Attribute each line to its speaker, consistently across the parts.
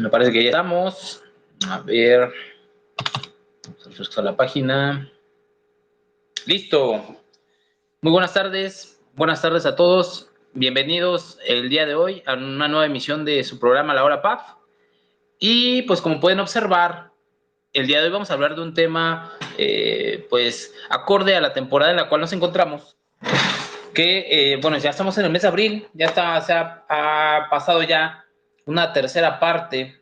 Speaker 1: Me parece que ya estamos. A ver. Refresco la página. Listo. Muy buenas tardes. Buenas tardes a todos. Bienvenidos el día de hoy a una nueva emisión de su programa La Hora PAF. Y pues como pueden observar, el día de hoy vamos a hablar de un tema pues acorde a la temporada en la cual nos encontramos. Que bueno, ya estamos en el mes de abril. Ya está, ha pasado ya una tercera parte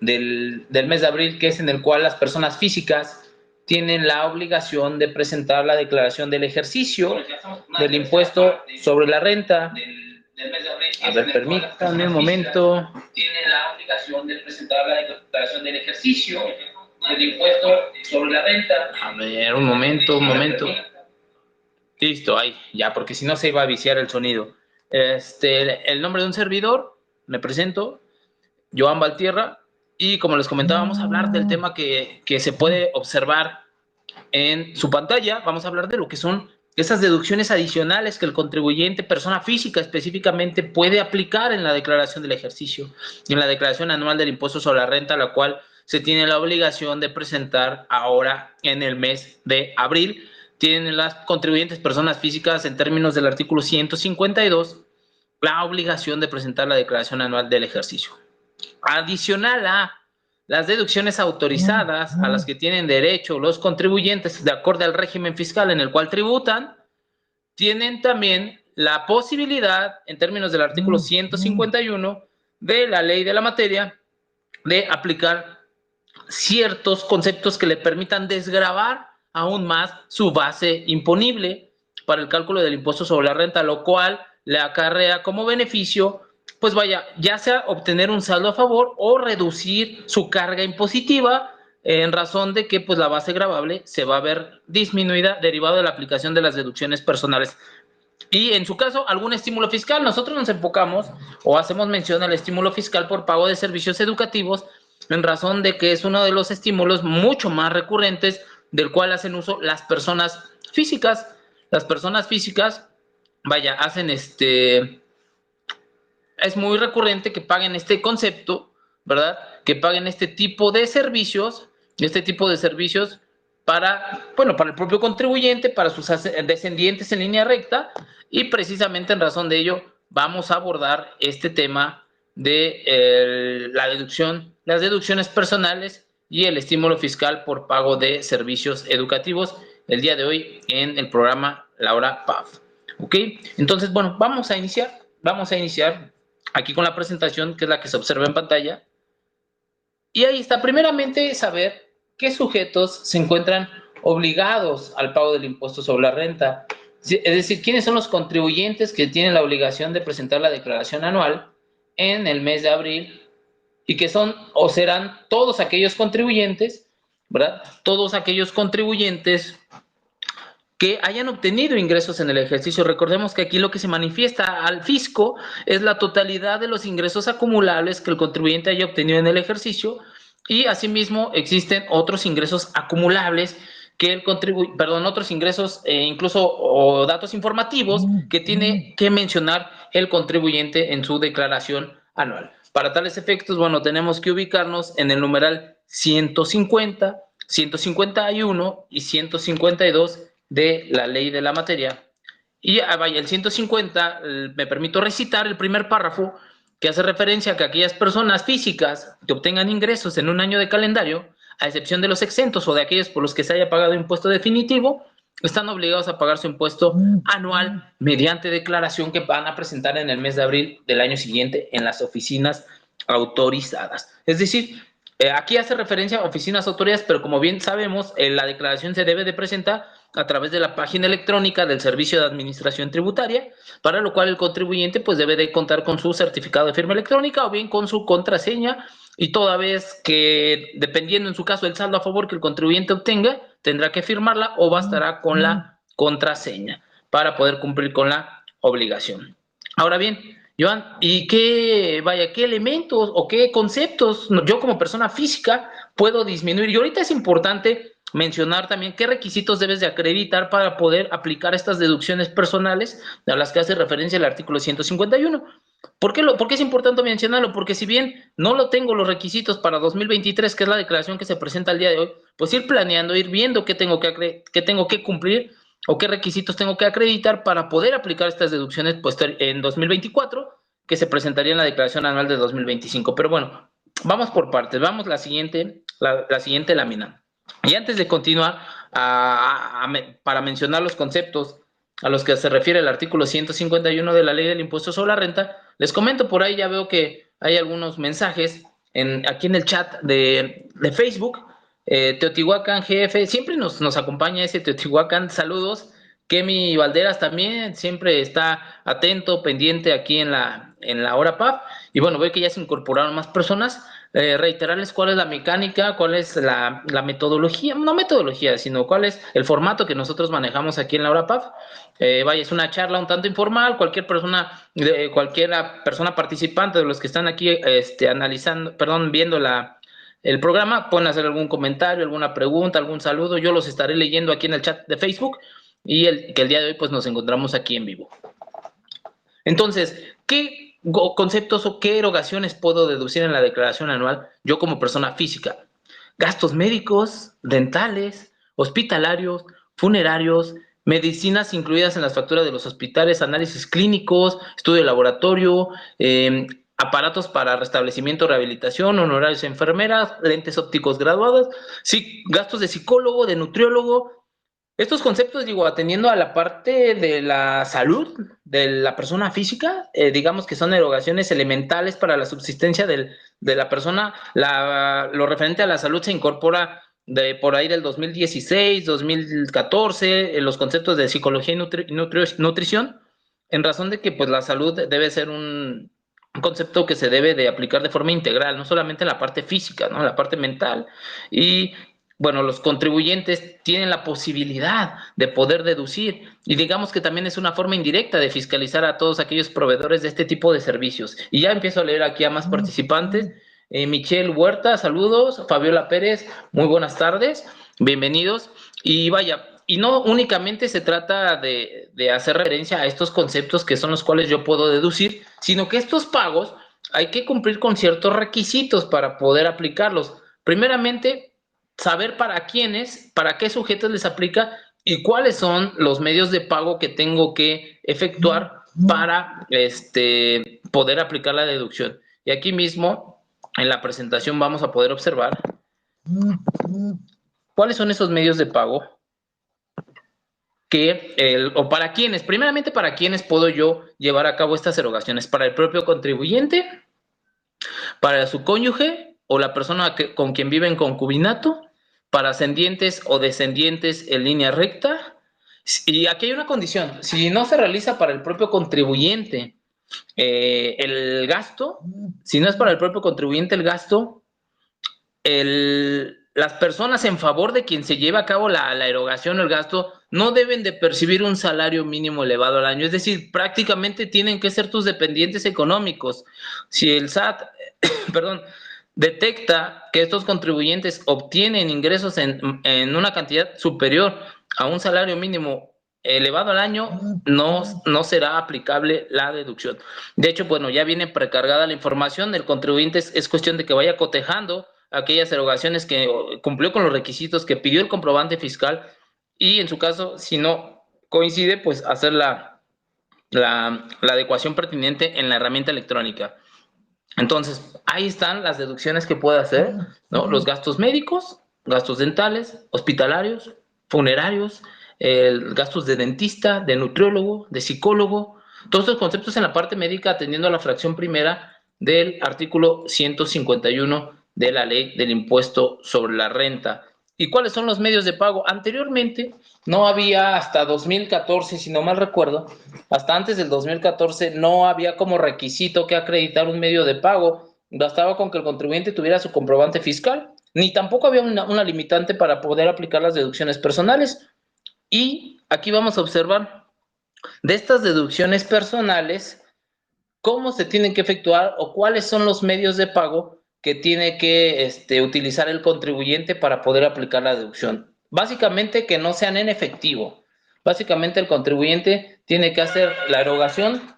Speaker 1: del mes de abril, que es en el cual las personas físicas tienen la obligación de presentar la declaración del ejercicio del impuesto sobre la renta. A ver, permítanme un momento. Tienen la obligación de presentar la declaración del ejercicio del impuesto sobre la renta. A ver, un momento. Listo, ahí, ya, porque si no se iba a viciar el sonido. El nombre de un servidor, me presento, Joan Valtierra. Y como les comentaba, vamos a hablar del tema que se puede observar en su pantalla. Vamos a hablar de lo que son esas deducciones adicionales que el contribuyente, persona física específicamente, puede aplicar en la declaración del ejercicio y en la declaración anual del impuesto sobre la renta, la cual se tiene la obligación de presentar ahora en el mes de abril. Tienen las contribuyentes, personas físicas, en términos del artículo 152, la obligación de presentar la declaración anual del ejercicio. Adicional a las deducciones autorizadas a las que tienen derecho los contribuyentes de acuerdo al régimen fiscal en el cual tributan, tienen también la posibilidad, en términos del artículo 151 de la ley de la materia, de aplicar ciertos conceptos que le permitan desgravar aún más su base imponible para el cálculo del impuesto sobre la renta, lo cual le acarrea como beneficio, pues vaya, ya sea obtener un saldo a favor o reducir su carga impositiva en razón de que pues la base gravable se va a ver disminuida derivado de la aplicación de las deducciones personales. Y en su caso, algún estímulo fiscal. Nosotros nos enfocamos o hacemos mención al estímulo fiscal por pago de servicios educativos en razón de que es uno de los estímulos mucho más recurrentes del cual hacen uso las personas físicas. Las personas físicas, vaya, hacen es muy recurrente que paguen este concepto, ¿verdad? Que paguen este tipo de servicios para, bueno, para el propio contribuyente, para sus descendientes en línea recta, y precisamente en razón de ello vamos a abordar este tema de las deducciones personales y el estímulo fiscal por pago de servicios educativos el día de hoy en el programa La Hora PAF. ¿Ok? Entonces, bueno, vamos a iniciar aquí con la presentación, que es la que se observa en pantalla. Y ahí está, primeramente, saber qué sujetos se encuentran obligados al pago del impuesto sobre la renta. Es decir, quiénes son los contribuyentes que tienen la obligación de presentar la declaración anual en el mes de abril, y que son o serán todos aquellos contribuyentes, ¿verdad? Todos aquellos contribuyentes que hayan obtenido ingresos en el ejercicio. Recordemos que aquí lo que se manifiesta al fisco es la totalidad de los ingresos acumulables que el contribuyente haya obtenido en el ejercicio, y asimismo existen otros ingresos acumulables que otros ingresos incluso o datos informativos que tiene que mencionar el contribuyente en su declaración anual. Para tales efectos, bueno, tenemos que ubicarnos en el numeral 150, 151 y 152 de la ley de la materia. Y vaya, el 150, me permito recitar el primer párrafo, que hace referencia a que aquellas personas físicas que obtengan ingresos en un año de calendario, a excepción de los exentos o de aquellos por los que se haya pagado impuesto definitivo, están obligados a pagar su impuesto anual mediante declaración que van a presentar en el mes de abril del año siguiente en las oficinas autorizadas. Es decir, aquí hace referencia a oficinas autorizadas, pero como bien sabemos, la declaración se debe de presentar a través de la página electrónica del Servicio de Administración Tributaria, para lo cual el contribuyente pues debe de contar con su certificado de firma electrónica o bien con su contraseña, y toda vez que, dependiendo en su caso el saldo a favor que el contribuyente obtenga, tendrá que firmarla o bastará con la contraseña para poder cumplir con la obligación. Ahora bien, Joan, ¿y qué elementos o qué conceptos yo como persona física puedo disminuir? Y ahorita es importante mencionar también qué requisitos debes de acreditar para poder aplicar estas deducciones personales a las que hace referencia el artículo 151. ¿Por qué es importante mencionarlo? Porque si bien no lo tengo los requisitos para 2023, que es la declaración que se presenta el día de hoy, pues ir planeando, ir viendo qué tengo que cumplir o qué requisitos tengo que acreditar para poder aplicar estas deducciones pues, en 2024, que se presentaría en la declaración anual de 2025. Pero bueno, vamos por partes. Vamos la siguiente lámina. Y antes de continuar, para mencionar los conceptos a los que se refiere el artículo 151 de la Ley del Impuesto sobre la Renta, les comento por ahí, ya veo que hay algunos mensajes aquí en el chat de Facebook. Teotihuacán GF, siempre nos acompaña ese Teotihuacán, saludos. Kemi Valderas también siempre está atento, pendiente aquí en la hora PAF. Y bueno, veo que ya se incorporaron más personas. Reiterarles cuál es la mecánica, cuál es la metodología, no metodología, sino cuál es el formato que nosotros manejamos aquí en la hora PAF. Vaya, es una charla un tanto informal, cualquier persona participante de los que están aquí viendo el programa, pueden hacer algún comentario, alguna pregunta, algún saludo, yo los estaré leyendo aquí en el chat de Facebook y que el día de hoy pues nos encontramos aquí en vivo. Entonces, ¿qué conceptos o qué erogaciones puedo deducir en la declaración anual yo como persona física? Gastos médicos, dentales, hospitalarios, funerarios, medicinas incluidas en las facturas de los hospitales, análisis clínicos, estudio de laboratorio, aparatos para restablecimiento, rehabilitación, honorarios de enfermeras, lentes ópticos graduados, sí, gastos de psicólogo, de nutriólogo. Estos conceptos, digo, atendiendo a la parte de la salud de la persona física, digamos que son erogaciones elementales para la subsistencia de la persona. Lo referente a la salud se incorpora por ahí del 2016, 2014, los conceptos de psicología y nutrición, en razón de que pues la salud debe ser un concepto que se debe de aplicar de forma integral, no solamente en la parte física, ¿no? En la parte mental. Y bueno, los contribuyentes tienen la posibilidad de poder deducir y digamos que también es una forma indirecta de fiscalizar a todos aquellos proveedores de este tipo de servicios. Y ya empiezo a leer aquí a más participantes. Michelle Huerta, saludos. Fabiola Pérez, muy buenas tardes. Bienvenidos. Y vaya, y no únicamente se trata de hacer referencia a estos conceptos que son los cuales yo puedo deducir, sino que estos pagos hay que cumplir con ciertos requisitos para poder aplicarlos. Primeramente, saber para quiénes, para qué sujetos les aplica y cuáles son los medios de pago que tengo que efectuar para poder aplicar la deducción. Y aquí mismo, en la presentación, vamos a poder observar cuáles son esos medios de pago o para quiénes, primeramente para quiénes puedo yo llevar a cabo estas erogaciones, para el propio contribuyente, para su cónyuge o la persona con quien vive en concubinato, para ascendientes o descendientes en línea recta. Y aquí hay una condición, si no se realiza para el propio contribuyente el gasto, si no es para el propio contribuyente el gasto, las personas en favor de quien se lleva a cabo la erogación o el gasto no deben de percibir un salario mínimo elevado al año, es decir, prácticamente tienen que ser tus dependientes económicos. Si el SAT, perdón, detecta que estos contribuyentes obtienen ingresos en una cantidad superior a un salario mínimo elevado al año, no será aplicable la deducción. De hecho, bueno, ya viene precargada la información, el contribuyente es cuestión de que vaya cotejando aquellas erogaciones que cumplió con los requisitos que pidió el comprobante fiscal y en su caso, si no coincide, pues hacer la adecuación pertinente en la herramienta electrónica. Entonces, ahí están las deducciones que puede hacer, ¿no? Los gastos médicos, gastos dentales, hospitalarios, funerarios, gastos de dentista, de nutriólogo, de psicólogo, todos estos conceptos en la parte médica atendiendo a la fracción primera del artículo 151 de la Ley del Impuesto sobre la Renta. ¿Y cuáles son los medios de pago? Anteriormente no había, hasta 2014, si no mal recuerdo, hasta antes del 2014 no había como requisito que acreditar un medio de pago. Bastaba con que el contribuyente tuviera su comprobante fiscal, ni tampoco había una limitante para poder aplicar las deducciones personales. Y aquí vamos a observar de estas deducciones personales cómo se tienen que efectuar o cuáles son los medios de pago que tiene que utilizar el contribuyente para poder aplicar la deducción. Básicamente que no sean en efectivo. Básicamente el contribuyente tiene que hacer la erogación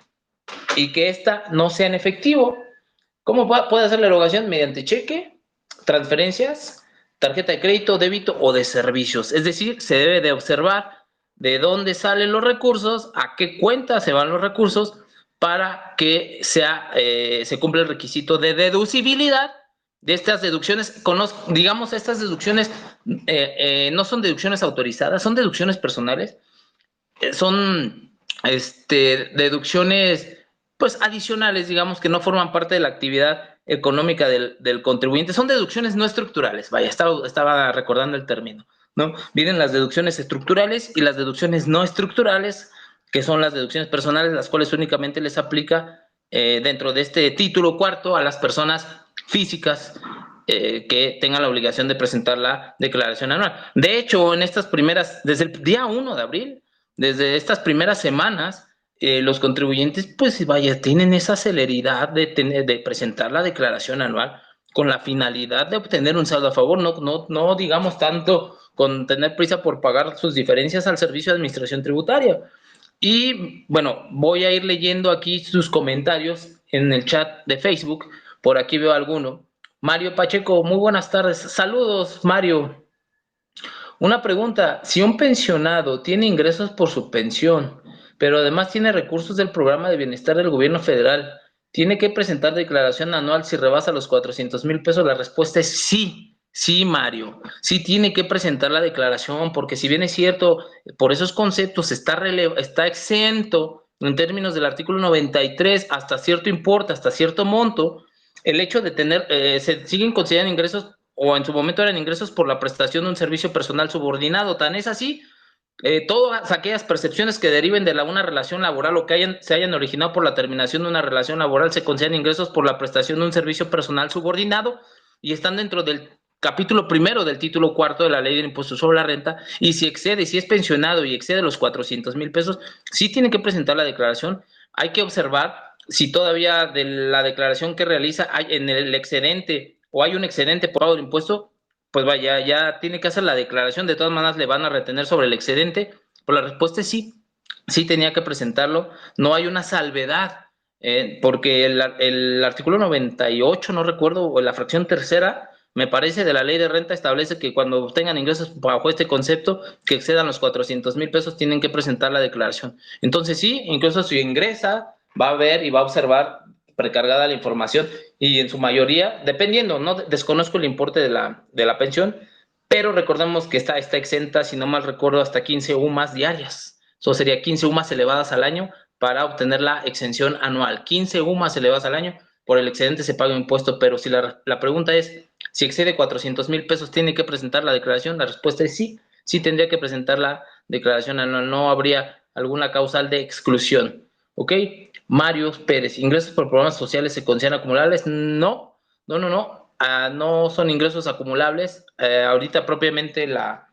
Speaker 1: y que ésta no sea en efectivo. ¿Cómo puede hacer la erogación? Mediante cheque, transferencias, tarjeta de crédito, débito o de servicios. Es decir, se debe de observar de dónde salen los recursos, a qué cuenta se van los recursos para que se cumpla el requisito de deducibilidad de estas deducciones. Digamos, estas deducciones no son deducciones autorizadas, son deducciones personales, son deducciones pues adicionales, digamos, que no forman parte de la actividad económica del contribuyente. Son deducciones no estructurales, vaya, estaba recordando el término, ¿no? Vienen las deducciones estructurales y las deducciones no estructurales, que son las deducciones personales, las cuales únicamente les aplica dentro de este título cuarto a las personas físicas que tengan la obligación de presentar la declaración anual. De hecho, en estas primeras, desde el día 1 de abril, desde estas primeras semanas, los contribuyentes, pues vaya, tienen esa celeridad de presentar la declaración anual con la finalidad de obtener un saldo a favor, no digamos tanto con tener prisa por pagar sus diferencias al Servicio de Administración Tributaria. Y bueno, voy a ir leyendo aquí sus comentarios en el chat de Facebook, por aquí veo alguno. Mario Pacheco, muy buenas tardes. Saludos, Mario. Una pregunta, si un pensionado tiene ingresos por su pensión, pero además tiene recursos del programa de bienestar del gobierno federal, ¿tiene que presentar declaración anual si rebasa los 400,000 pesos? La respuesta es sí, sí, Mario, sí tiene que presentar la declaración, porque si bien es cierto, por esos conceptos está exento en términos del artículo 93 hasta cierto importe, hasta cierto monto, el hecho de tener, se siguen considerando ingresos o en su momento eran ingresos por la prestación de un servicio personal subordinado. Tan es así, todas aquellas percepciones que deriven de una relación laboral o que se hayan originado por la terminación de una relación laboral se consideran ingresos por la prestación de un servicio personal subordinado y están dentro del capítulo primero del título cuarto de la Ley del Impuesto sobre la Renta. Y si es pensionado y excede los 400,000 pesos, sí tiene que presentar la declaración. Hay que observar si todavía de la declaración que realiza hay en el excedente o hay un excedente por pago del impuesto, pues vaya, ya tiene que hacer la declaración. De todas maneras le van a retener sobre el excedente. Pues la respuesta es sí, sí tenía que presentarlo. No hay una salvedad, porque el artículo 98, no recuerdo, o la fracción tercera, me parece, de la ley de renta establece que cuando obtengan ingresos bajo este concepto que excedan los 400,000 pesos tienen que presentar la declaración. Entonces sí, incluso si ingresa, va a ver y va a observar precargada la información y en su mayoría, dependiendo, no desconozco el importe de la pensión, pero recordemos que está exenta, si no mal recuerdo, hasta 15 UMAS diarias. Eso sería 15 UMAS elevadas al año para obtener la exención anual. 15 UMAS elevadas al año, por el excedente se paga un impuesto, pero si la pregunta es, si excede 400,000 pesos, ¿tiene que presentar la declaración? La respuesta es sí, sí tendría que presentar la declaración anual, no habría alguna causal de exclusión. ¿Ok? Mario Pérez, ¿ingresos por programas sociales se consideran acumulables? No, no son ingresos acumulables. Ahorita propiamente la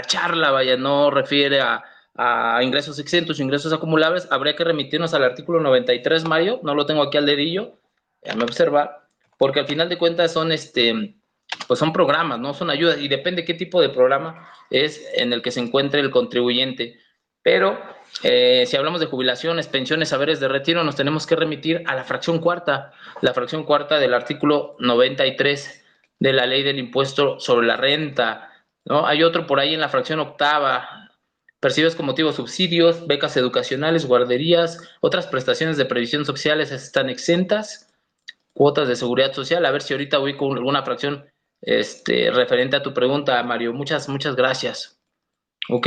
Speaker 1: charla, vaya, no refiere a ingresos exentos o ingresos acumulables. Habría que remitirnos al artículo 93, Mario, no lo tengo aquí al dedillo, déjame observar, porque al final de cuentas son pues son programas, no son ayudas, y depende qué tipo de programa es en el que se encuentre el contribuyente. Pero si hablamos de jubilaciones, pensiones, haberes de retiro, nos tenemos que remitir a la fracción cuarta del artículo 93 de la Ley del Impuesto sobre la Renta, ¿no? Hay otro por ahí en la fracción octava, percibidos con motivo subsidios, becas educacionales, guarderías, otras prestaciones de previsión sociales están exentas, cuotas de seguridad social. A ver si ahorita voy con alguna fracción referente a tu pregunta, Mario. Muchas gracias. Ok.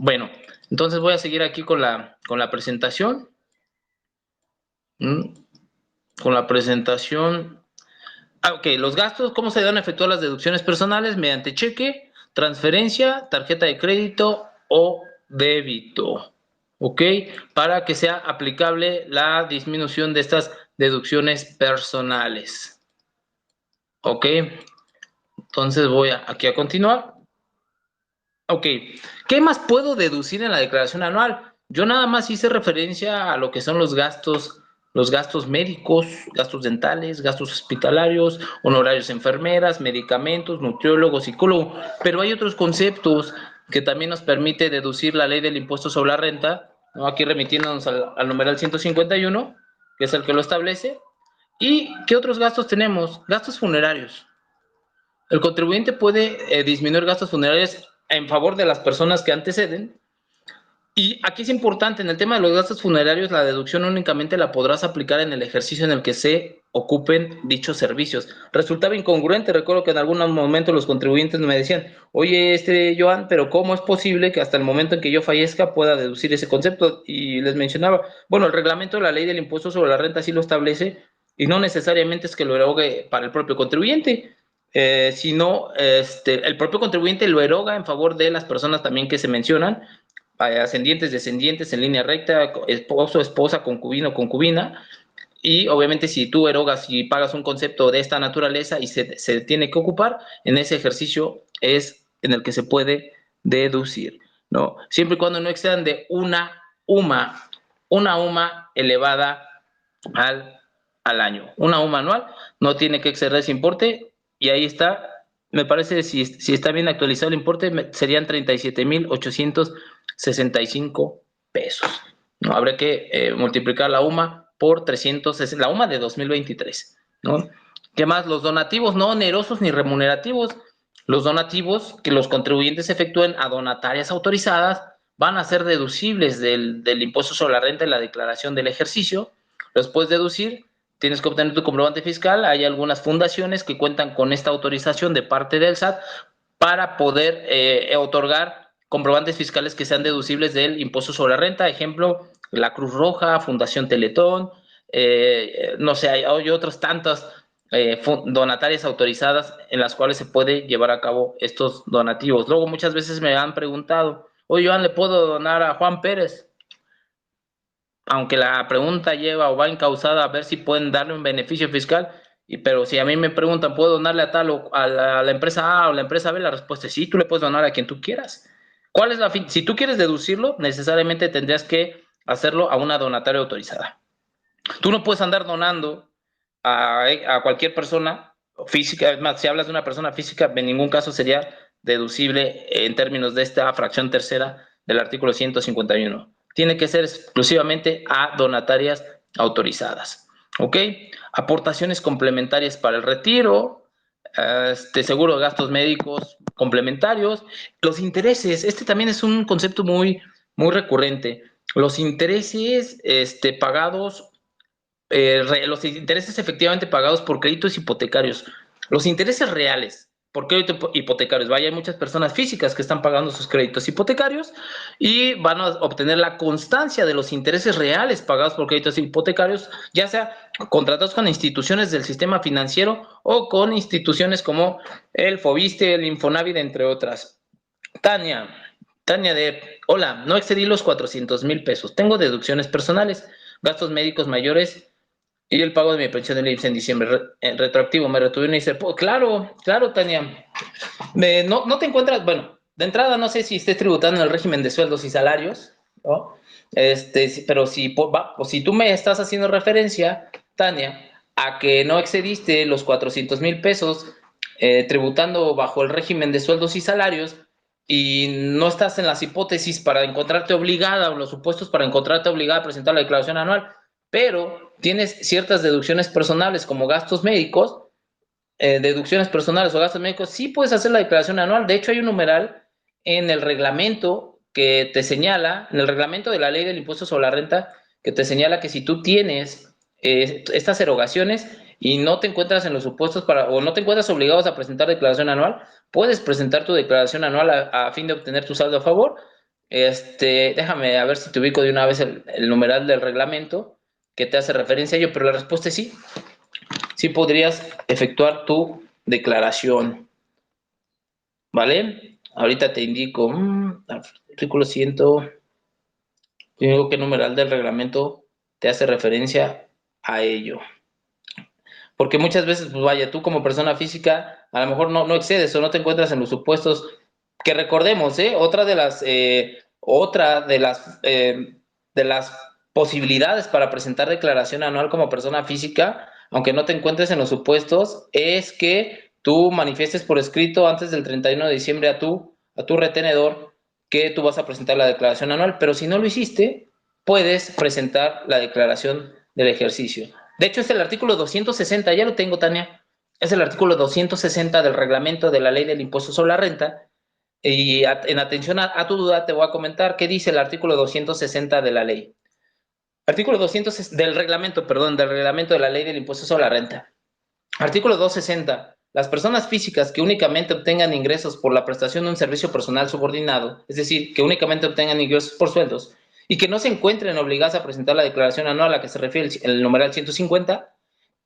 Speaker 1: Bueno, entonces voy a seguir aquí con la presentación. Con la presentación. Ok, los gastos, ¿cómo se deben efectuar las deducciones personales? Mediante cheque, transferencia, tarjeta de crédito o débito. Ok, para que sea aplicable la disminución de estas deducciones personales. Ok, entonces voy aquí a continuar. Ok, ¿qué más puedo deducir en la declaración anual? Yo nada más hice referencia a lo que son los gastos médicos, gastos dentales, gastos hospitalarios, honorarios enfermeras, medicamentos, nutriólogo, psicólogo, pero hay otros conceptos que también nos permite deducir la Ley del Impuesto sobre la Renta, ¿no? Aquí remitiéndonos al numeral 151, que es el que lo establece. ¿Y qué otros gastos tenemos? Gastos funerarios. El contribuyente puede disminuir gastos funerarios en favor de las personas que anteceden. Y aquí es importante, en el tema de los gastos funerarios, la deducción únicamente la podrás aplicar en el ejercicio en el que se ocupen dichos servicios. Resultaba incongruente, recuerdo que en algún momento los contribuyentes me decían, oye, Joan, pero ¿cómo es posible que hasta el momento en que yo fallezca pueda deducir ese concepto? Y les mencionaba, bueno, el reglamento de la ley del impuesto sobre la renta sí lo establece, y no necesariamente es que lo erogue para el propio contribuyente, sino el propio contribuyente lo eroga en favor de las personas también que se mencionan, ascendientes, descendientes en línea recta, esposo, esposa, concubino, concubina, y obviamente si tú erogas y pagas un concepto de esta naturaleza y se tiene que ocupar, en ese ejercicio es en el que se puede deducir, ¿no? Siempre y cuando no excedan de una UMA elevada al año. Una UMA anual no tiene que exceder ese importe, y ahí está. Me parece, si está bien actualizado el importe, serían 37,865 pesos. ¿No? Habría que multiplicar la UMA por 360, la UMA de 2023. ¿No? ¿Qué más? Los donativos no onerosos ni remunerativos. Los donativos que los contribuyentes efectúen a donatarias autorizadas van a ser deducibles del impuesto sobre la renta en la declaración del ejercicio. Los puedes deducir. Tienes que obtener tu comprobante fiscal. Hay algunas fundaciones que cuentan con esta autorización de parte del SAT para poder otorgar comprobantes fiscales que sean deducibles del impuesto sobre la renta. Ejemplo, la Cruz Roja, Fundación Teletón, no sé, hay otras tantas donatarias autorizadas en las cuales se puede llevar a cabo estos donativos. Luego muchas veces me han preguntado, oye, Joan, ¿le puedo donar a Juan Pérez? Aunque la pregunta lleva o va encausada a ver si pueden darle un beneficio fiscal, pero si a mí me preguntan, ¿puedo donarle a tal o a la empresa A o la empresa B? La respuesta es sí, tú le puedes donar a quien tú quieras. ¿Cuál es la fin? Si tú quieres deducirlo, necesariamente tendrías que hacerlo a una donataria autorizada. Tú no puedes andar donando a cualquier persona física. Es más, si hablas de una persona física, en ningún caso sería deducible en términos de esta fracción tercera del artículo 151. Tiene que ser exclusivamente a donatarias autorizadas. ¿Ok? Aportaciones complementarias para el retiro, seguro de gastos médicos complementarios, los intereses. Este también es un concepto muy, muy recurrente. Los intereses pagados, los intereses efectivamente pagados por créditos hipotecarios, los intereses reales por créditos hipotecarios. Vaya, hay muchas personas físicas que están pagando sus créditos hipotecarios y van a obtener la constancia de los intereses reales pagados por créditos hipotecarios, ya sea contratados con instituciones del sistema financiero o con instituciones como el Fobiste, el Infonavit, entre otras. Tania hola, no excedí los 400,000 pesos. Tengo deducciones personales, gastos médicos mayores y el pago de mi pensión del IMSS en diciembre, retroactivo. Me retuvieron y dice, claro, claro, Tania. No te encuentras, bueno, de entrada no sé si estés tributando en el régimen de sueldos y salarios, ¿no? Pero si tú me estás haciendo referencia, Tania, a que no excediste los 400,000 pesos tributando bajo el régimen de sueldos y salarios, y no estás en las hipótesis para encontrarte obligada, o los supuestos para encontrarte obligada a presentar la declaración anual, pero tienes ciertas deducciones personales como gastos médicos, deducciones personales o gastos médicos, sí puedes hacer la declaración anual. De hecho, hay un numeral en el reglamento que te señala, en el reglamento de la ley del impuesto sobre la renta, que te señala que si tú tienes estas erogaciones y no te encuentras en los supuestos o no te encuentras obligados a presentar declaración anual, puedes presentar tu declaración anual a fin de obtener tu saldo a favor. Déjame a ver si te ubico de una vez el numeral del reglamento que te hace referencia a ello, pero la respuesta es sí. Sí podrías efectuar tu declaración. ¿Vale? Ahorita te indico, artículo 100, te digo qué numeral del reglamento te hace referencia a ello. Porque muchas veces, pues vaya, tú como persona física, a lo mejor no excedes o no te encuentras en los supuestos que recordemos, otra de las posibilidades para presentar declaración anual como persona física, aunque no te encuentres en los supuestos, es que tú manifiestes por escrito antes del 31 de diciembre a tu retenedor que tú vas a presentar la declaración anual. Pero si no lo hiciste, puedes presentar la declaración del ejercicio. De hecho, es el artículo 260, ya lo tengo, Tania, es el artículo 260 del reglamento de la ley del impuesto sobre la renta, y en atención a tu duda te voy a comentar qué dice el artículo 260 de la ley. Artículo 200 del reglamento, perdón, del reglamento de la ley del impuesto sobre la renta. Artículo 260. Las personas físicas que únicamente obtengan ingresos por la prestación de un servicio personal subordinado, es decir, que únicamente obtengan ingresos por sueldos, y que no se encuentren obligadas a presentar la declaración anual a la que se refiere el numeral 150,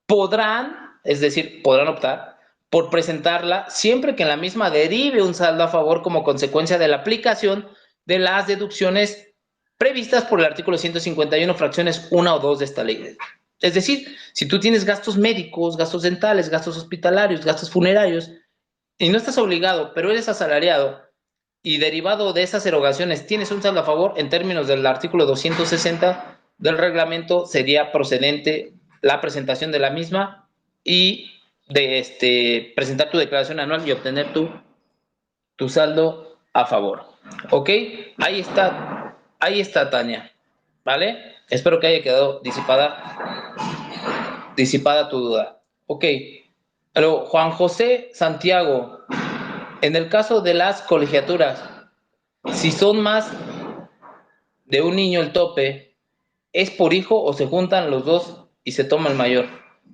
Speaker 1: podrán, es decir, podrán optar por presentarla siempre que en la misma derive un saldo a favor como consecuencia de la aplicación de las deducciones previstas por el artículo 151, fracciones 1 o 2 de esta ley. Es decir, si tú tienes gastos médicos, gastos dentales, gastos hospitalarios, gastos funerarios, y no estás obligado, pero eres asalariado, y derivado de esas erogaciones tienes un saldo a favor, en términos del artículo 260 del reglamento, sería procedente la presentación de la misma y de presentar tu declaración anual y obtener tu saldo a favor. ¿Ok? Ahí está, Tania. ¿Vale? Espero que haya quedado disipada tu duda. Ok. Pero Juan José Santiago, en el caso de las colegiaturas, si son más de un niño el tope, ¿es por hijo o se juntan los dos y se toma el mayor?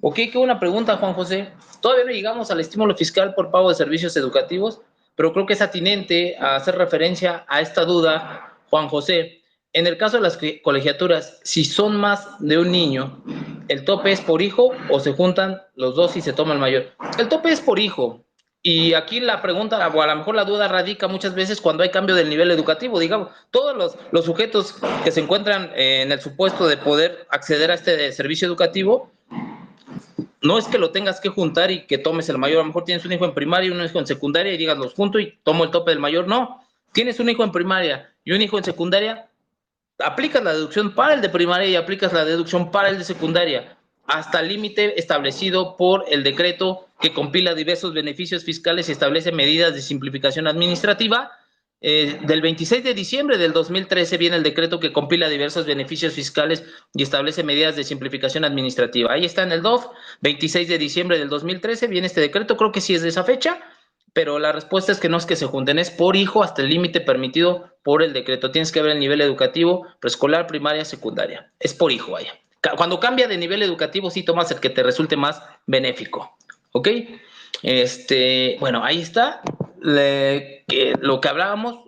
Speaker 1: Ok, qué buena pregunta, Juan José. Todavía no llegamos al estímulo fiscal por pago de servicios educativos, pero creo que es atinente a hacer referencia a esta duda, Juan José. En el caso de las colegiaturas, si son más de un niño, ¿el tope es por hijo o se juntan los dos y se toma el mayor? El tope es por hijo. Y aquí la pregunta, o a lo mejor la duda radica muchas veces cuando hay cambio del nivel educativo. Digamos, todos los sujetos que se encuentran en el supuesto de poder acceder a este servicio educativo, no es que lo tengas que juntar y que tomes el mayor. A lo mejor tienes un hijo en primaria y un hijo en secundaria y digas, los junto y tomo el tope del mayor. No, tienes un hijo en primaria y un hijo en secundaria, aplicas la deducción para el de primaria y aplicas la deducción para el de secundaria, hasta el límite establecido por el decreto que compila diversos beneficios fiscales y establece medidas de simplificación administrativa. Del 26 de diciembre del 2013 viene el decreto que compila diversos beneficios fiscales y establece medidas de simplificación administrativa. Ahí está en el DOF, 26 de diciembre del 2013 viene este decreto, creo que sí es de esa fecha, pero la respuesta es que no es que se junten, es por hijo hasta el límite permitido por el decreto. Tienes que ver el nivel educativo, preescolar, primaria, secundaria. Es por hijo, vaya. Cuando cambia de nivel educativo, sí tomas el que te resulte más benéfico. ¿Ok? Bueno, ahí está lo que hablábamos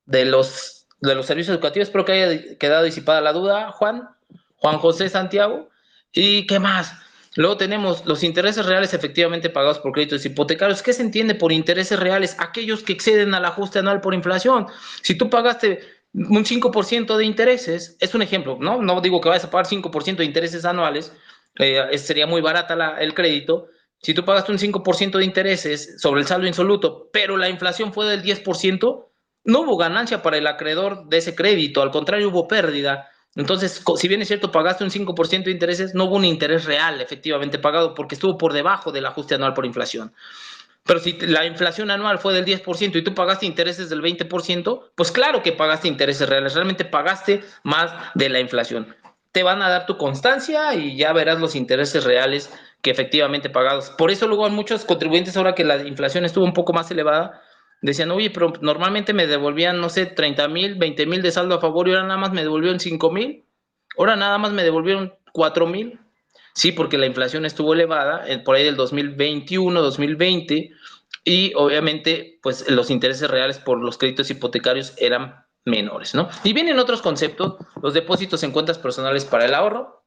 Speaker 1: de los servicios educativos. Espero que haya quedado disipada la duda, Juan José Santiago. ¿Y qué más? Luego tenemos los intereses reales efectivamente pagados por créditos hipotecarios. ¿Qué se entiende por intereses reales? Aquellos que exceden al ajuste anual por inflación. Si tú pagaste un 5% de intereses, es un ejemplo, ¿no? No digo que vayas a pagar 5% de intereses anuales, sería muy barata el crédito. Si tú pagaste un 5% de intereses sobre el saldo insoluto, pero la inflación fue del 10%, no hubo ganancia para el acreedor de ese crédito, al contrario, hubo pérdida. Entonces, si bien es cierto, pagaste un 5% de intereses, no hubo un interés real efectivamente pagado porque estuvo por debajo del ajuste anual por inflación. Pero si la inflación anual fue del 10% y tú pagaste intereses del 20%, pues claro que pagaste intereses reales, realmente pagaste más de la inflación. Te van a dar tu constancia y ya verás los intereses reales que efectivamente pagados. Por eso luego muchos contribuyentes, ahora que la inflación estuvo un poco más elevada, decían, oye, pero normalmente me devolvían, no sé, 30,000, 20,000 de saldo a favor y ahora nada más me devolvieron 5,000, ahora nada más me devolvieron 4,000. Sí, porque la inflación estuvo elevada por ahí del 2021, 2020, y obviamente pues los intereses reales por los créditos hipotecarios eran menores, ¿no? Y vienen otros conceptos, los depósitos en cuentas personales para el ahorro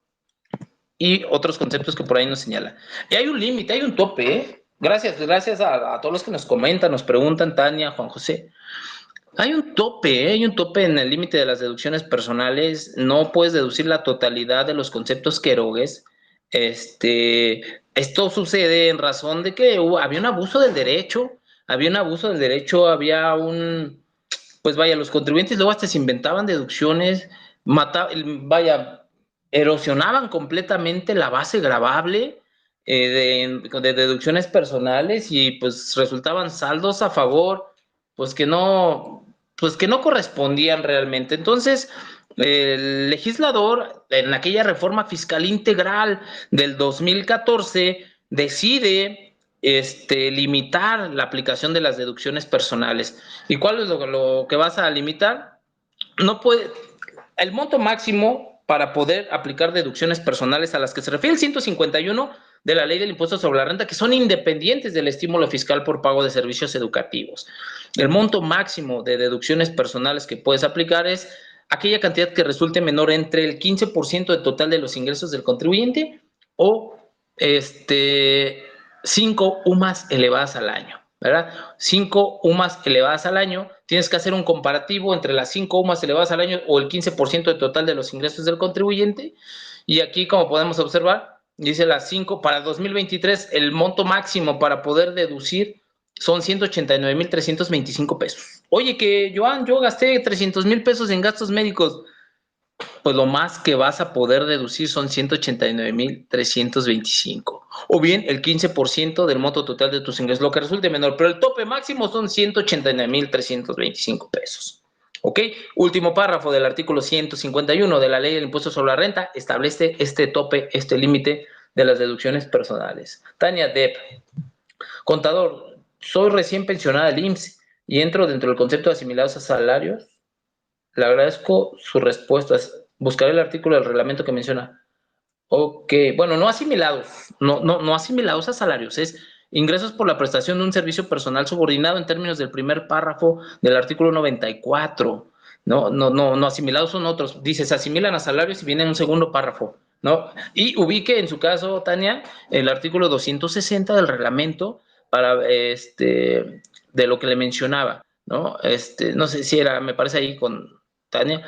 Speaker 1: y otros conceptos que por ahí nos señalan. Y hay un límite, hay un tope, ¿eh? Gracias a todos los que nos comentan, nos preguntan, Tania, Juan José. Hay un tope, ¿eh? Hay un tope en el límite de las deducciones personales. No puedes deducir la totalidad de los conceptos que erogues. Esto sucede en razón de que había un abuso del derecho, pues vaya, los contribuyentes luego hasta se inventaban deducciones, erosionaban completamente la base gravable de deducciones personales y pues resultaban saldos a favor, pues que no pues que no correspondían realmente. Entonces, el legislador en aquella reforma fiscal integral del 2014 decide limitar la aplicación de las deducciones personales. ¿Y cuál es lo que vas a limitar? No puede, el monto máximo para poder aplicar deducciones personales a las que se refiere el 151 de la Ley del Impuesto sobre la Renta, que son independientes del estímulo fiscal por pago de servicios educativos. El monto máximo de deducciones personales que puedes aplicar es aquella cantidad que resulte menor entre el 15% del total de los ingresos del contribuyente o 5 UMAS elevadas al año, ¿verdad? 5 UMAS elevadas al año, tienes que hacer un comparativo entre las 5 UMAS elevadas al año o el 15% del total de los ingresos del contribuyente, y aquí, como podemos observar, dice las 5, para 2023 el monto máximo para poder deducir son 189,325 pesos. Oye, que Joan, yo gasté 300,000 pesos en gastos médicos. Pues lo más que vas a poder deducir son 189,325. O bien el 15% del monto total de tus ingresos, lo que resulte menor. Pero el tope máximo son 189,325 pesos. ¿Ok? Último párrafo del artículo 151 de la Ley del Impuesto sobre la Renta establece este tope, este límite de las deducciones personales. Tania Depp, contador, soy recién pensionada del IMSS y entro dentro del concepto de asimilados a salarios. Le agradezco su respuesta. Buscaré el artículo del reglamento que menciona. Ok, bueno, no asimilados, no asimilados a salarios, es ingresos por la prestación de un servicio personal subordinado en términos del primer párrafo del artículo 94. No asimilados son otros. Dice, se asimilan a salarios y viene en un segundo párrafo, ¿no? Y ubique en su caso, Tania, el artículo 260 del reglamento para de lo que le mencionaba, ¿no? No sé si era, me parece ahí con Tania,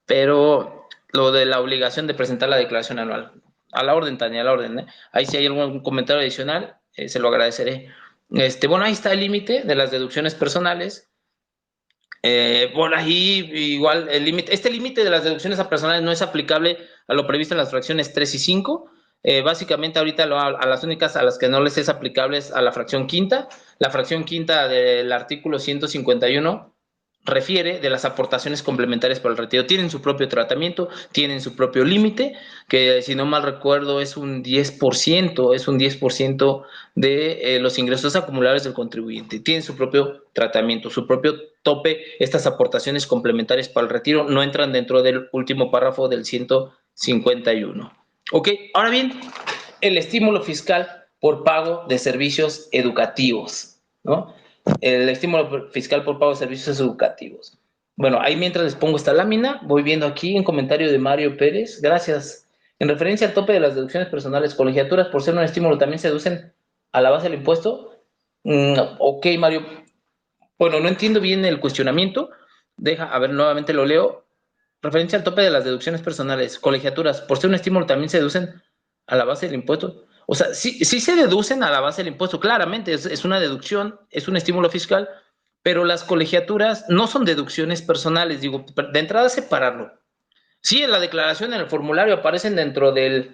Speaker 1: pero lo de la obligación de presentar la declaración anual. A la orden, Tania, a la orden. Ahí si hay algún comentario adicional, se lo agradeceré. Bueno, ahí está el límite de las deducciones personales. Por ahí, igual, este límite de las deducciones a personales no es aplicable a lo previsto en las fracciones 3 y 5. Básicamente, ahorita a las únicas a las que no les es aplicable es a la fracción quinta. La fracción quinta del artículo 151 refiere de las aportaciones complementarias para el retiro. Tienen su propio tratamiento, tienen su propio límite, que si no mal recuerdo es un 10% de los ingresos acumulables del contribuyente. Tienen su propio tratamiento, su propio tope. Estas aportaciones complementarias para el retiro no entran dentro del último párrafo del 151. Ok, ahora bien, el estímulo fiscal por pago de servicios educativos, ¿no? El estímulo fiscal por pago de servicios educativos. Bueno, ahí mientras les pongo esta lámina, voy viendo aquí un comentario de Mario Pérez. Gracias. En referencia al tope de las deducciones personales, colegiaturas por ser un estímulo también se deducen a la base del impuesto. Ok, Mario. Bueno, no entiendo bien el cuestionamiento. A ver, nuevamente lo leo. Referencia al tope de las deducciones personales, colegiaturas por ser un estímulo también se deducen a la base del impuesto. O sea, sí se deducen a la base del impuesto, claramente, es una deducción, es un estímulo fiscal, pero las colegiaturas no son deducciones personales, digo, de entrada separarlo. Sí, en la declaración, en el formulario aparecen dentro de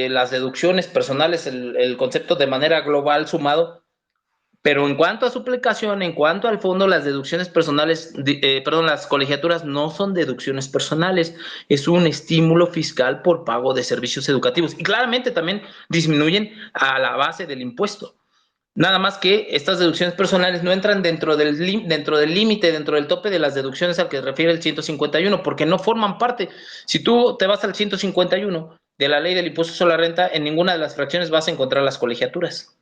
Speaker 1: las deducciones personales el concepto de manera global sumado, pero en cuanto a su aplicación, en cuanto al fondo, las deducciones personales, las colegiaturas no son deducciones personales, es un estímulo fiscal por pago de servicios educativos. Y claramente también disminuyen a la base del impuesto. Nada más que estas deducciones personales no entran dentro del límite, dentro del tope de las deducciones al que refiere el 151, porque no forman parte. Si tú te vas al 151 de la Ley del Impuesto sobre la Renta, en ninguna de las fracciones vas a encontrar las colegiaturas.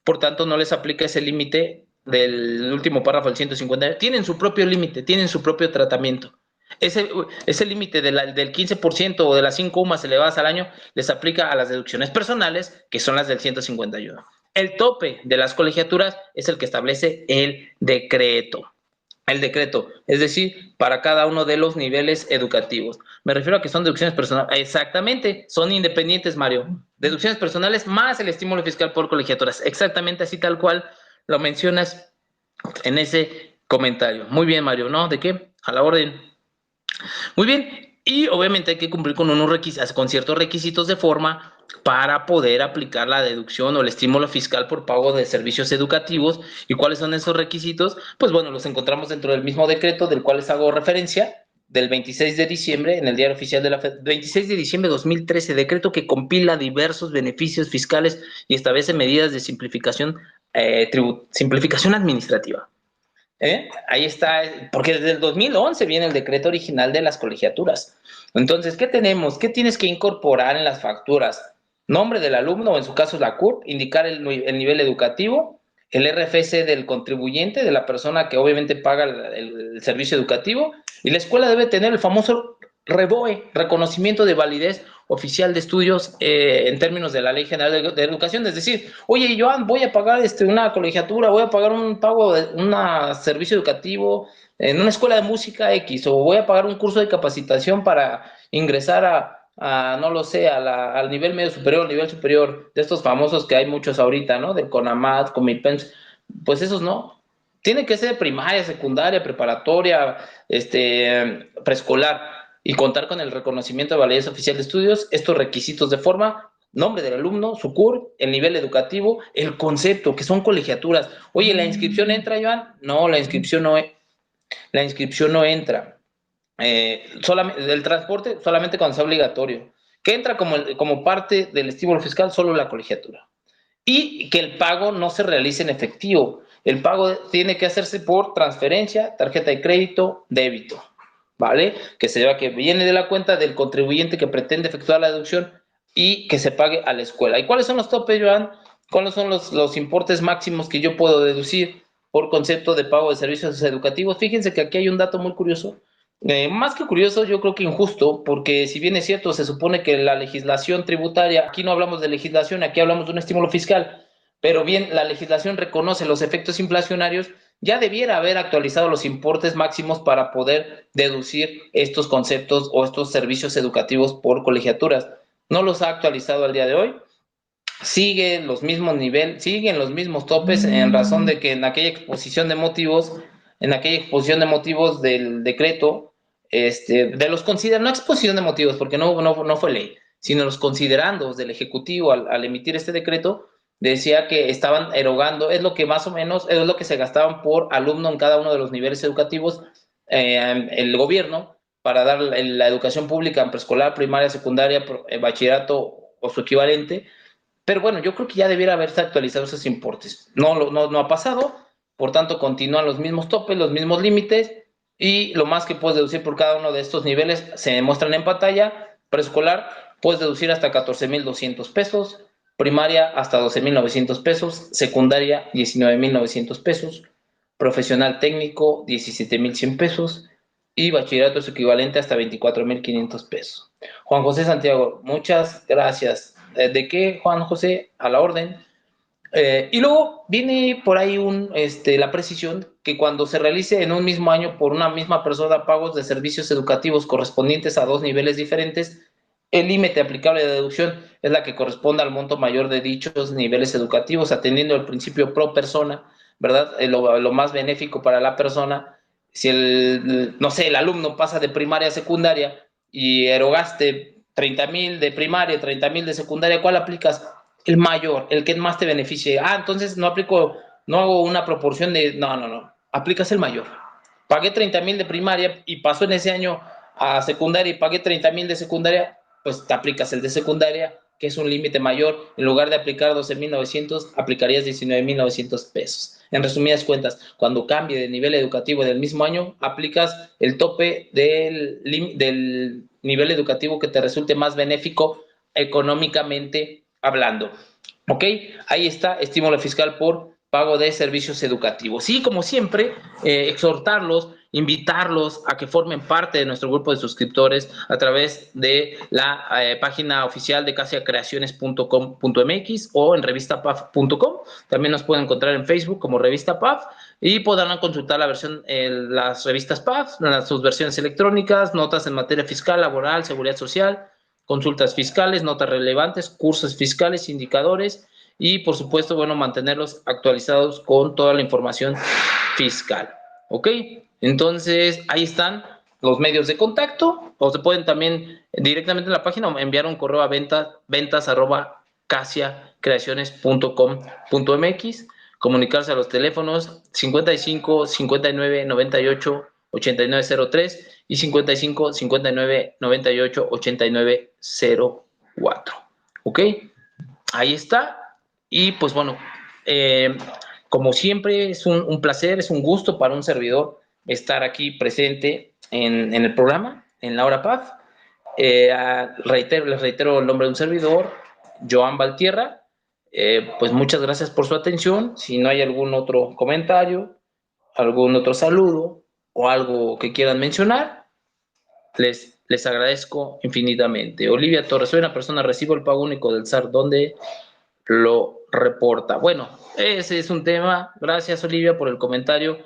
Speaker 1: Por tanto, no les aplica ese límite del último párrafo del 150. Tienen su propio límite, tienen su propio tratamiento. Ese límite del 15% o de las 5 UMAS elevadas al año les aplica a las deducciones personales, que son las del 151. El tope de las colegiaturas es el que establece el decreto. El decreto, es decir, para cada uno de los niveles educativos. Me refiero a que son deducciones personales. Exactamente, son independientes, Mario. Deducciones personales más el estímulo fiscal por colegiaturas. Exactamente así tal cual lo mencionas en ese comentario. Muy bien, Mario, ¿no? ¿De qué? A la orden. Muy bien. Y obviamente hay que cumplir con ciertos requisitos de forma para poder aplicar la deducción o el estímulo fiscal por pago de servicios educativos. ¿Y cuáles son esos requisitos? Pues bueno, los encontramos dentro del mismo decreto del cual les hago referencia, del 26 de diciembre, en el Diario Oficial de la 26 de diciembre de 2013, decreto que compila diversos beneficios fiscales y establece medidas de simplificación administrativa. Ahí está, porque desde el 2011 viene el decreto original de las colegiaturas. Entonces, ¿qué tenemos? ¿Qué tienes que incorporar en las facturas? Nombre del alumno, o en su caso la CURP, indicar el nivel educativo, el RFC del contribuyente, de la persona que obviamente paga el servicio educativo, y la escuela debe tener el famoso REVOE, reconocimiento de validez oficial de estudios en términos de la Ley General de Educación, es decir, oye, Joan, voy a pagar una colegiatura, voy a pagar un pago de un servicio educativo en una escuela de música X, o voy a pagar un curso de capacitación para ingresar no lo sé, al nivel medio superior, nivel superior, de estos famosos que hay muchos ahorita, ¿no? Del CONAMAT, Comipens, pues esos no. Tiene que ser primaria, secundaria, preparatoria, preescolar, y contar con el reconocimiento de validez oficial de estudios, estos requisitos de forma, nombre del alumno, su CUR, el nivel educativo, el concepto, que son colegiaturas. Oye, ¿la inscripción entra, Joan? No, la inscripción no entra. Solamente, el transporte solamente cuando sea obligatorio. Que entra como parte del estímulo fiscal solo la colegiatura. Y que el pago no se realice en efectivo. El pago tiene que hacerse por transferencia, tarjeta de crédito, débito. ¿Vale? Que viene de la cuenta del contribuyente que pretende efectuar la deducción y que se pague a la escuela. ¿Y cuáles son los topes, Joan? ¿Cuáles son los importes máximos que yo puedo deducir por concepto de pago de servicios educativos? Fíjense que aquí hay un dato muy curioso. Más que curioso, yo creo que injusto, porque si bien es cierto, se supone que la legislación tributaria, aquí no hablamos de legislación, aquí hablamos de un estímulo fiscal, pero bien, la legislación reconoce los efectos inflacionarios, ya debiera haber actualizado los importes máximos para poder deducir estos conceptos o estos servicios educativos por colegiaturas. No los ha actualizado al día de hoy. Siguen los mismos niveles, siguen los mismos topes en razón de que en aquella exposición de motivos del decreto, de los considerados, no exposición de motivos, porque no fue ley, sino los considerandos del Ejecutivo al emitir este decreto, decía que estaban erogando, es lo que más o menos, es lo que se gastaban por alumno en cada uno de los niveles educativos, el gobierno, para dar la educación pública en preescolar, primaria, secundaria, bachillerato o su equivalente. Pero bueno, yo creo que ya debiera haberse actualizado esos importes. No ha pasado, por tanto continúan los mismos topes, los mismos límites, y lo más que puedes deducir por cada uno de estos niveles se demuestran en pantalla. Preescolar puedes deducir hasta 14,200 pesos, primaria hasta 12,900 pesos, secundaria 19,900 pesos, profesional técnico 17,100 pesos, y bachillerato es equivalente hasta 24,500 pesos. Juan José Santiago, muchas gracias. ¿De qué, Juan José? A la orden. Y luego viene por ahí la precisión que cuando se realice en un mismo año por una misma persona pagos de servicios educativos correspondientes a dos niveles diferentes, el límite aplicable de deducción es la que corresponde al monto mayor de dichos niveles educativos, atendiendo el principio pro persona, ¿verdad? Lo más benéfico para la persona. Si el alumno pasa de primaria a secundaria y erogaste 30,000 de primaria, 30,000 de secundaria, ¿cuál aplicas? El mayor, el que más te beneficie. Entonces no hago una proporción de, no, aplicas el mayor. Pagué 30,000 de primaria y pasó en ese año a secundaria y pagué 30,000 de secundaria, pues te aplicas el de secundaria, que es un límite mayor. En lugar de aplicar 12,900, aplicarías 19,900 pesos. En resumidas cuentas, cuando cambie de nivel educativo del mismo año, aplicas el tope del nivel educativo que te resulte más benéfico económicamente hablando. ¿Ok? Ahí está, estímulo fiscal por pago de servicios educativos. Y como siempre, exhortarlos, invitarlos a que formen parte de nuestro grupo de suscriptores a través de la página oficial de casiacreaciones.com.mx o en revistapaf.com. También nos pueden encontrar en Facebook como Revista PAF y podrán consultar las revistas PAF, sus versiones electrónicas, notas en materia fiscal, laboral, seguridad social, consultas fiscales, notas relevantes, cursos fiscales, indicadores y, por supuesto, mantenerlos actualizados con toda la información fiscal. ¿Ok? Entonces, ahí están. los medios de contacto, o se pueden también directamente en la página enviar un correo a ventas@casiacreaciones.com.mx, comunicarse a los teléfonos 55 59 98 8903 y 55 59 98 8904. ¿Ok? Ahí está. Y pues bueno, como siempre, es un placer, es un gusto para un servidor estar aquí presente en el programa, en La Hora Paz. Les reitero el nombre de un servidor, Joan Valtierra. Pues muchas gracias por su atención. Si no hay algún otro comentario, algún otro saludo o algo que quieran mencionar, les agradezco infinitamente. Olivia Torres, soy una persona, recibo el pago único del SAR, ¿dónde lo reporta? Bueno, ese es un tema. Gracias, Olivia, por el comentario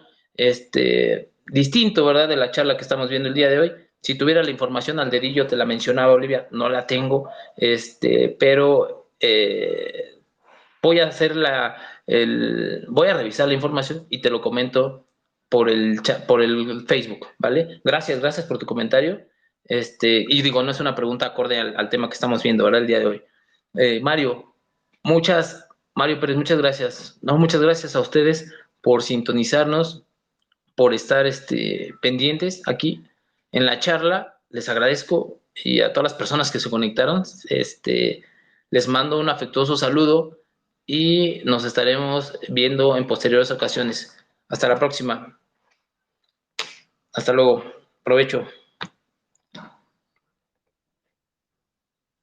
Speaker 1: distinto, ¿verdad?, de la charla que estamos viendo el día de hoy. Si tuviera la información al dedillo, te la mencionaba, Olivia, no la tengo, pero voy a hacer voy a revisar la información y te lo comento por el chat, por el Facebook, ¿vale? Gracias por tu comentario. Y digo, no es una pregunta acorde al tema que estamos viendo, ¿verdad?, el día de hoy. Mario Pérez, muchas gracias. No, muchas gracias a ustedes por sintonizarnos, por estar pendientes aquí en la charla. Les agradezco, y a todas las personas que se conectaron, les mando un afectuoso saludo y nos estaremos viendo en posteriores ocasiones. Hasta la próxima. Hasta luego. Provecho.